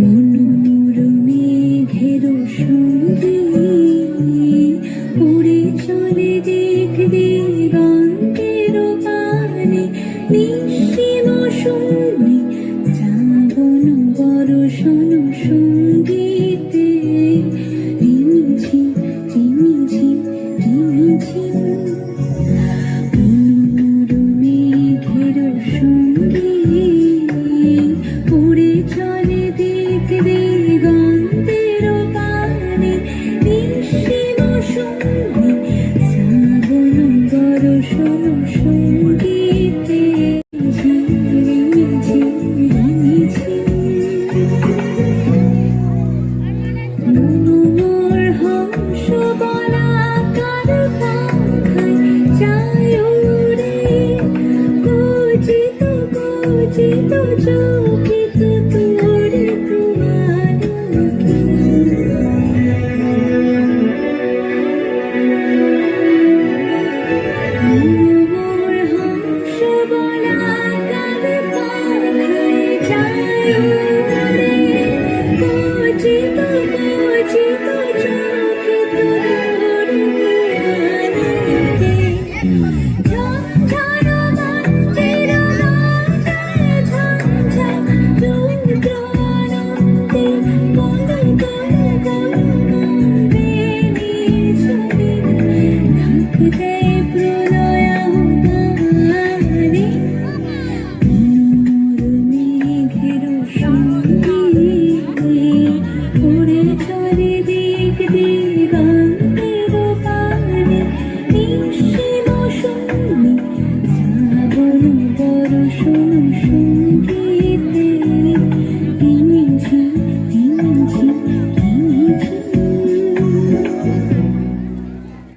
মনোমর মেঘের সঙ্গে উড়ে চলে দিক দিগন্তের পানে, নিঃসীম শূন্যে শ্রাবণ বর্ষণ সঙ্গীতে রিমিঝিম রিমিঝিম রিমিঝিম। মনোমর মেঘের সঙ্গে উড়ে চলে দিক দিগন্তের পানে, নিঃসীম শূন্যে শ্রাবণ বর্ষণ সঙ্গীতে ঝিরিঝিম রিমিঝিম। মনোমর হংস বলাকার পাখায় যায় উড়ে, গর্জিত গর্জিত চকিত তোরে তোমার আলোকে। মনোমর হংস বলাকার পাখায় যায় উড়ে, গর্জিত গর্জিত চকিত তোরে আলোকে। ঝঞ্ঝার মঞ্চের মাঝে ঝঞ্ঝা রুদ্র আনন্দে গল গল গল নন্দে নিঝরে ঢাক দেয় প্রলয় আহ্বানে। মনোমর মেঘের সঙ্গে উড়ে চলে দিক দিগন্তের পানে, নিঃসীম শূন্যে শ্রাবণ বর্ষণ